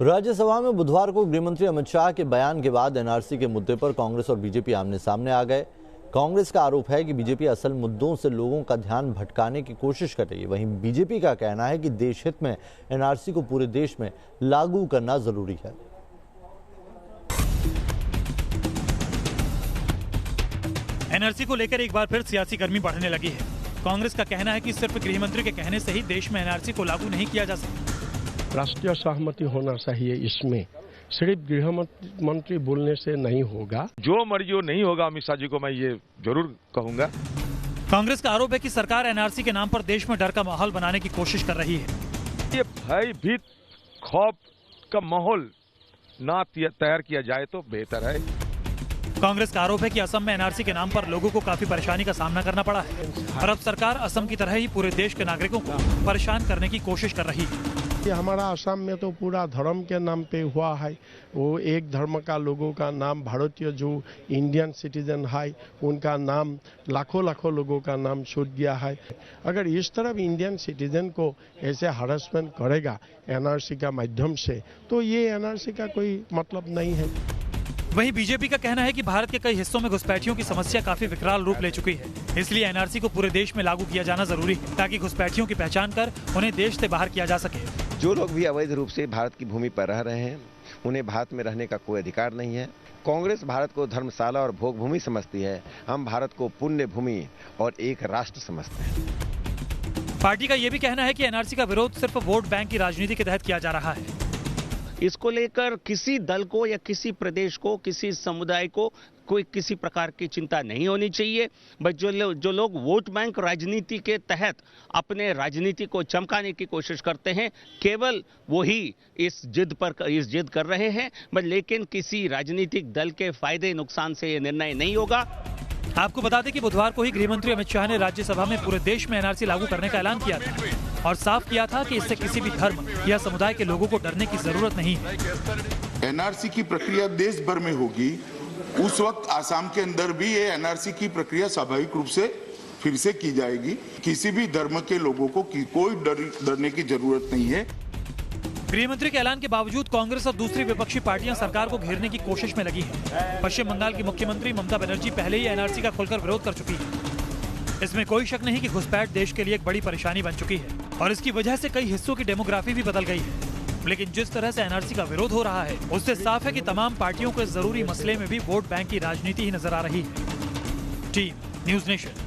राज्यसभा में बुधवार को गृहमंत्री अमित शाह के बयान के बाद एनआरसी के मुद्दे पर कांग्रेस और बीजेपी आमने सामने आ गए। कांग्रेस का आरोप है कि बीजेपी असल मुद्दों से लोगों का ध्यान भटकाने की कोशिश कर रही है। वहीं बीजेपी का कहना है कि देश हित में एनआरसी को पूरे देश में लागू करना जरूरी है। एनआरसी को लेकर एक बार फिर सियासी गर्मी बढ़ने लगी है। कांग्रेस का कहना है कि सिर्फ गृहमंत्री के कहने से ही देश में एनआरसी को लागू नहीं किया जा सकता। राष्ट्रीय सहमति होना चाहिए, इसमें सिर्फ गृह मंत्री बोलने से नहीं होगा। जो मर्जी नहीं होगा अमित शाह जी को मैं ये जरूर कहूंगा। कांग्रेस का आरोप है कि सरकार एनआरसी के नाम पर देश में डर का माहौल बनाने की कोशिश कर रही है। ये भयभीत खौफ का माहौल ना तैयार किया जाए तो बेहतर है। कांग्रेस का आरोप है कि असम में एनआरसी के नाम पर लोगों को काफी परेशानी का सामना करना पड़ा है और अब सरकार असम की तरह ही पूरे देश के नागरिकों को परेशान करने की कोशिश कर रही है। हमारा असम में तो पूरा धर्म के नाम पे हुआ है। वो एक धर्म का लोगों का नाम, भारतीय जो इंडियन सिटीजन है उनका नाम, लाखों लोगों का नाम छूट गया है। अगर इस तरफ इंडियन सिटीजन को ऐसे हरासमेंट करेगा एनआरसी का माध्यम से, तो ये एनआरसी का कोई मतलब नहीं है। वहीं बीजेपी का कहना है कि भारत के कई हिस्सों में घुसपैठियों की समस्या काफी विकराल रूप ले चुकी है, इसलिए एनआरसी को पूरे देश में लागू किया जाना जरूरी है ताकि घुसपैठियों की पहचान कर उन्हें देश से बाहर किया जा सके। जो लोग भी अवैध रूप से भारत की भूमि पर रह रहे हैं उन्हें भारत में रहने का कोई अधिकार नहीं है। कांग्रेस भारत को धर्मशाला और भोग भूमि समझती है, हम भारत को पुण्य भूमि और एक राष्ट्र समझते हैं। पार्टी का ये भी कहना है कि एनआरसी का विरोध सिर्फ वोट बैंक की राजनीति के तहत किया जा रहा है। इसको लेकर किसी दल को या किसी प्रदेश को, किसी समुदाय को कोई किसी प्रकार की चिंता नहीं होनी चाहिए। बस जो लोग वोट बैंक राजनीति के तहत अपने राजनीति को चमकाने की कोशिश करते हैं, केवल वही इस जिद कर रहे हैं। बस लेकिन किसी राजनीतिक दल के फायदे नुकसान से ये निर्णय नहीं होगा। आपको बता दें कि बुधवार को ही गृहमंत्री अमित शाह ने राज्यसभा में पूरे देश में एनआरसी लागू करने का ऐलान किया था और साफ किया था कि इससे किसी भी धर्म या समुदाय के लोगों को डरने की जरूरत नहीं है। एनआरसी की प्रक्रिया देश भर में होगी। उस वक्त आसाम के अंदर भी ये एनआरसी की प्रक्रिया स्वाभाविक रूप से फिर से की जाएगी। किसी भी धर्म के लोगों को कोई डरने की जरूरत नहीं है। गृहमंत्री के ऐलान के बावजूद कांग्रेस और दूसरी विपक्षी पार्टियां सरकार को घेरने की कोशिश में लगी हैं। पश्चिम बंगाल की मुख्यमंत्री ममता बनर्जी पहले ही एनआरसी का खुलकर विरोध कर चुकी है। इसमें कोई शक नहीं कि घुसपैठ देश के लिए एक बड़ी परेशानी बन चुकी है और इसकी वजह से कई हिस्सों की डेमोग्राफी भी बदल गई है। लेकिन जिस तरह से एनआरसी का विरोध हो रहा है उससे साफ है कि तमाम पार्टियों को इस जरूरी मसले में भी वोट बैंक की राजनीति ही नजर आ रही है। Team news nation.